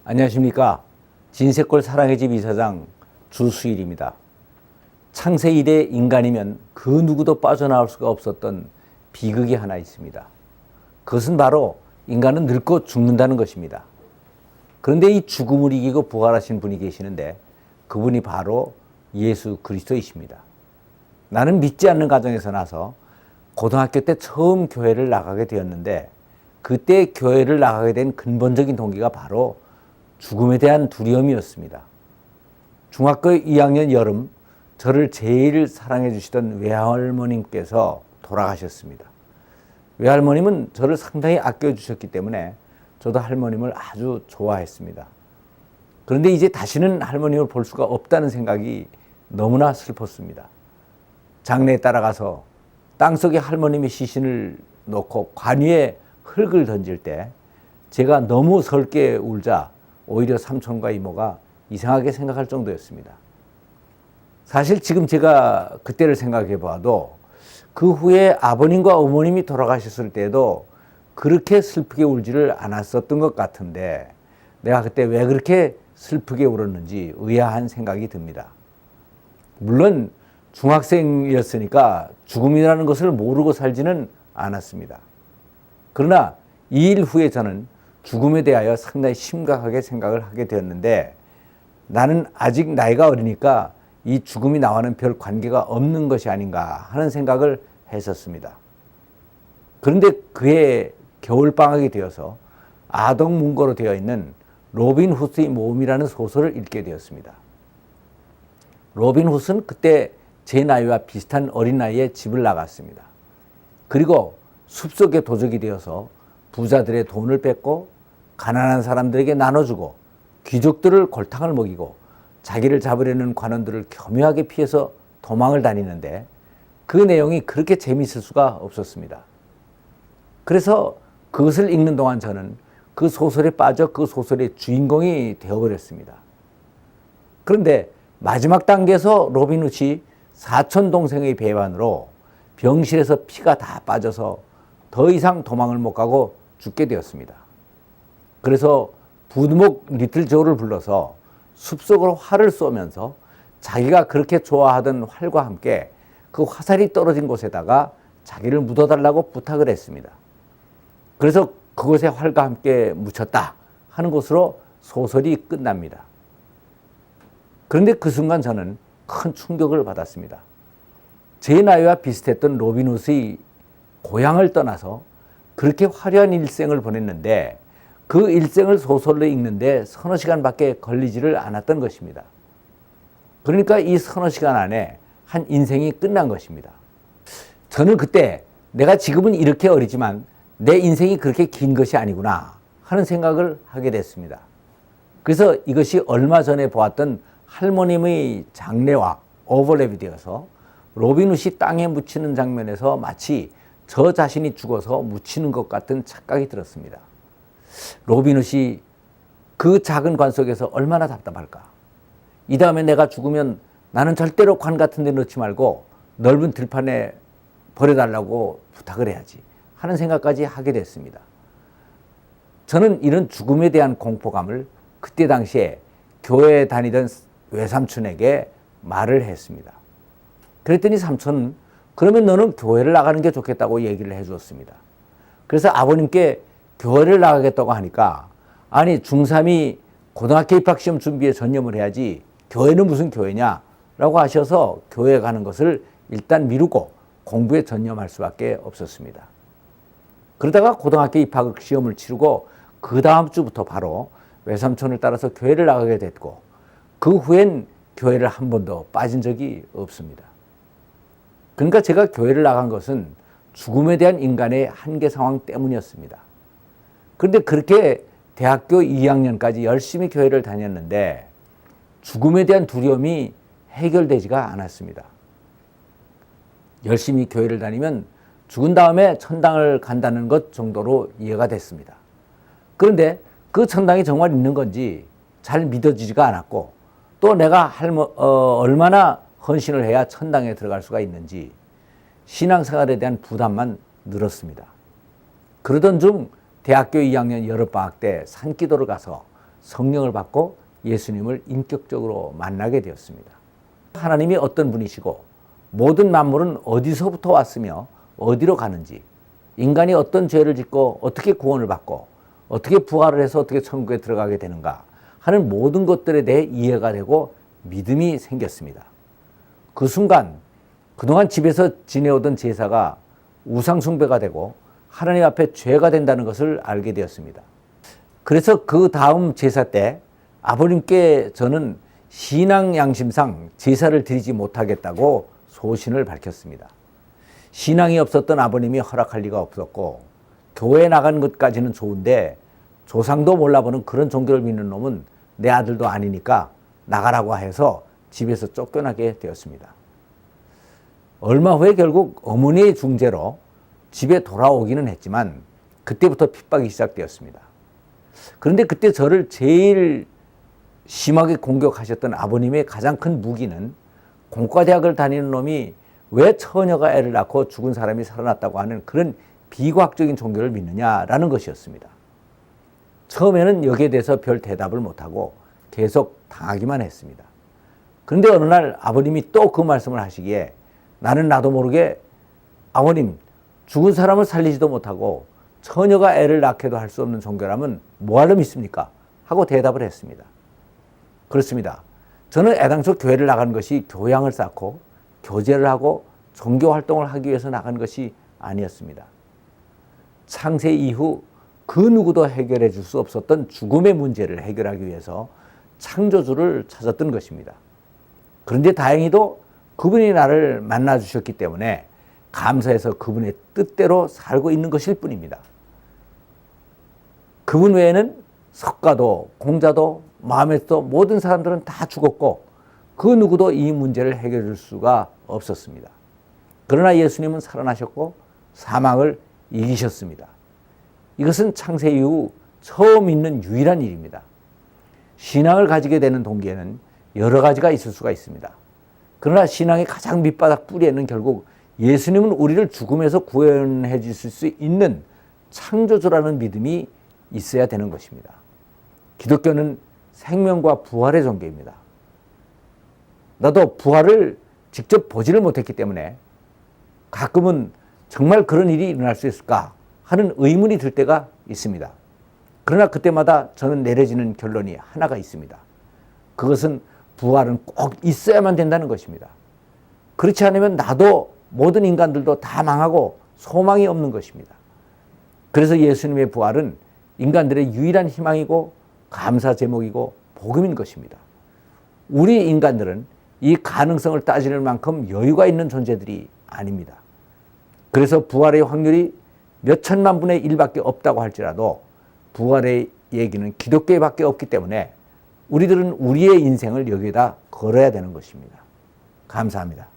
안녕하십니까. 진세골 사랑의 집 이사장 주수일입니다. 창세 이래 인간이면 그 누구도 빠져나올 수가 없었던 비극이 하나 있습니다. 그것은 바로 인간은 늙고 죽는다는 것입니다. 그런데 이 죽음을 이기고 부활하신 분이 계시는데 그분이 바로 예수 그리스도이십니다. 나는 믿지 않는 가정에서 나서 고등학교 때 처음 교회를 나가게 되었는데 그때 교회를 나가게 된 근본적인 동기가 바로 죽음에 대한 두려움이었습니다. 중학교 2학년 여름 저를 제일 사랑해 주시던 외할머님께서 돌아가셨습니다. 외할머님은 저를 상당히 아껴주셨기 때문에 저도 할머님을 아주 좋아했습니다. 그런데 이제 다시는 할머님을 볼 수가 없다는 생각이 너무나 슬펐습니다. 장례에 따라가서 땅속에 할머님의 시신을 놓고 관 위에 흙을 던질 때 제가 너무 설게 울자 오히려 삼촌과 이모가 이상하게 생각할 정도였습니다. 사실 지금 제가 그때를 생각해 봐도 그 후에 아버님과 어머님이 돌아가셨을 때도 그렇게 슬프게 울지를 않았었던 것 같은데 내가 그때 왜 그렇게 슬프게 울었는지 의아한 생각이 듭니다. 물론 중학생이었으니까 죽음이라는 것을 모르고 살지는 않았습니다. 그러나 이 일 후에 저는 죽음에 대하여 상당히 심각하게 생각을 하게 되었는데 나는 아직 나이가 어리니까 이 죽음이 나와는 별 관계가 없는 것이 아닌가 하는 생각을 했었습니다. 그런데 그해 겨울방학이 되어서 아동문고로 되어 있는 로빈 후스의 모험이라는 소설을 읽게 되었습니다. 로빈 후스는 그때 제 나이와 비슷한 어린 나이에 집을 나갔습니다. 그리고 숲속에 도적이 되어서 부자들의 돈을 뺏고 가난한 사람들에게 나눠주고 귀족들을 골탕을 먹이고 자기를 잡으려는 관원들을 교묘하게 피해서 도망을 다니는데 그 내용이 그렇게 재미있을 수가 없었습니다. 그래서 그것을 읽는 동안 저는 그 소설에 빠져 그 소설의 주인공이 되어버렸습니다. 그런데 마지막 단계에서 로빈 훗이 사촌 동생의 배반으로 병실에서 피가 다 빠져서 더 이상 도망을 못 가고 죽게 되었습니다. 그래서 부두목 리틀 조를 불러서 숲속으로 활을 쏘면서 자기가 그렇게 좋아하던 활과 함께 그 화살이 떨어진 곳에다가 자기를 묻어달라고 부탁을 했습니다. 그래서 그곳에 활과 함께 묻혔다 하는 것으로 소설이 끝납니다. 그런데 그 순간 저는 큰 충격을 받았습니다. 제 나이와 비슷했던 로빈 훗의 고향을 떠나서 그렇게 화려한 일생을 보냈는데 그 일생을 소설로 읽는데 서너 시간밖에 걸리지를 않았던 것입니다. 그러니까 이 서너 시간 안에 한 인생이 끝난 것입니다. 저는 그때 내가 지금은 이렇게 어리지만 내 인생이 그렇게 긴 것이 아니구나 하는 생각을 하게 됐습니다. 그래서 이것이 얼마 전에 보았던 할머님의 장례와 오버랩이 되어서 로빈 훗이 땅에 묻히는 장면에서 마치 저 자신이 죽어서 묻히는 것 같은 착각이 들었습니다. 로빈 훗이 그 작은 관 속에서 얼마나 답답할까. 이 다음에 내가 죽으면 나는 절대로 관 같은 데 넣지 말고 넓은 들판에 버려달라고 부탁을 해야지 하는 생각까지 하게 됐습니다. 저는 이런 죽음에 대한 공포감을 그때 당시에 교회에 다니던 외삼촌에게 말을 했습니다. 그랬더니 삼촌은 그러면 너는 교회를 나가는 게 좋겠다고 얘기를 해 주었습니다. 그래서 아버님께 교회를 나가겠다고 하니까 아니 중3이 고등학교 입학시험 준비에 전념을 해야지 교회는 무슨 교회냐 라고 하셔서 교회 가는 것을 일단 미루고 공부에 전념할 수밖에 없었습니다. 그러다가 고등학교 입학 시험을 치르고 그 다음 주부터 바로 외삼촌을 따라서 교회를 나가게 됐고 그 후엔 교회를 한 번도 빠진 적이 없습니다. 그러니까 제가 교회를 나간 것은 죽음에 대한 인간의 한계 상황 때문이었습니다. 그런데 그렇게 대학교 2학년까지 열심히 교회를 다녔는데 죽음에 대한 두려움이 해결되지가 않았습니다. 열심히 교회를 다니면 죽은 다음에 천당을 간다는 것 정도로 이해가 됐습니다. 그런데 그 천당이 정말 있는 건지 잘 믿어지지가 않았고 또 내가 얼마나 헌신을 해야 천당에 들어갈 수가 있는지 신앙생활에 대한 부담만 늘었습니다. 그러던 중 대학교 2학년 여름방학 때 산기도를 가서 성령을 받고 예수님을 인격적으로 만나게 되었습니다. 하나님이 어떤 분이시고 모든 만물은 어디서부터 왔으며 어디로 가는지, 인간이 어떤 죄를 짓고 어떻게 구원을 받고 어떻게 부활을 해서 어떻게 천국에 들어가게 되는가 하는 모든 것들에 대해 이해가 되고 믿음이 생겼습니다. 그 순간 그동안 집에서 지내오던 제사가 우상 숭배가 되고 하나님 앞에 죄가 된다는 것을 알게 되었습니다. 그래서 그 다음 제사 때 아버님께 저는 신앙 양심상 제사를 드리지 못하겠다고 소신을 밝혔습니다. 신앙이 없었던 아버님이 허락할 리가 없었고 교회에 나간 것까지는 좋은데 조상도 몰라보는 그런 종교를 믿는 놈은 내 아들도 아니니까 나가라고 해서 집에서 쫓겨나게 되었습니다. 얼마 후에 결국 어머니의 중재로 집에 돌아오기는 했지만 그때부터 핍박이 시작되었습니다. 그런데 그때 저를 제일 심하게 공격하셨던 아버님의 가장 큰 무기는 공과대학을 다니는 놈이 왜 처녀가 애를 낳고 죽은 사람이 살아났다고 하는 그런 비과학적인 종교를 믿느냐라는 것이었습니다. 처음에는 여기에 대해서 별 대답을 못하고 계속 당하기만 했습니다. 그런데 어느 날 아버님이 또 그 말씀을 하시기에 나는 나도 모르게 아버님, 죽은 사람을 살리지도 못하고 처녀가 애를 낳게도 할 수 없는 종교라면 뭐하러 믿습니까? 하고 대답을 했습니다. 그렇습니다. 저는 애당초 교회를 나간 것이 교양을 쌓고 교제를 하고 종교 활동을 하기 위해서 나간 것이 아니었습니다. 창세 이후 그 누구도 해결해 줄 수 없었던 죽음의 문제를 해결하기 위해서 창조주를 찾았던 것입니다. 그런데 다행히도 그분이 나를 만나 주셨기 때문에 감사해서 그분의 뜻대로 살고 있는 것일 뿐입니다. 그분 외에는 석가도 공자도 마음에서도 모든 사람들은 다 죽었고 그 누구도 이 문제를 해결해 줄 수가 없었습니다. 그러나 예수님은 살아나셨고 사망을 이기셨습니다. 이것은 창세 이후 처음 있는 유일한 일입니다. 신앙을 가지게 되는 동기에는 여러 가지가 있을 수가 있습니다. 그러나 신앙의 가장 밑바닥 뿌리에는 결국 예수님은 우리를 죽음에서 구원해 주실 수 있는 창조주라는 믿음이 있어야 되는 것입니다. 기독교는 생명과 부활의 종교입니다. 나도 부활을 직접 보지를 못했기 때문에 가끔은 정말 그런 일이 일어날 수 있을까 하는 의문이 들 때가 있습니다. 그러나 그때마다 저는 내려지는 결론이 하나가 있습니다. 그것은 부활은 꼭 있어야만 된다는 것입니다. 그렇지 않으면 나도 모든 인간들도 다 망하고 소망이 없는 것입니다. 그래서 예수님의 부활은 인간들의 유일한 희망이고 감사 제목이고 복음인 것입니다. 우리 인간들은 이 가능성을 따지는 만큼 여유가 있는 존재들이 아닙니다. 그래서 부활의 확률이 몇 천만 분의 1밖에 없다고 할지라도 부활의 얘기는 기독교에밖에 없기 때문에 우리들은 우리의 인생을 여기에다 걸어야 되는 것입니다. 감사합니다.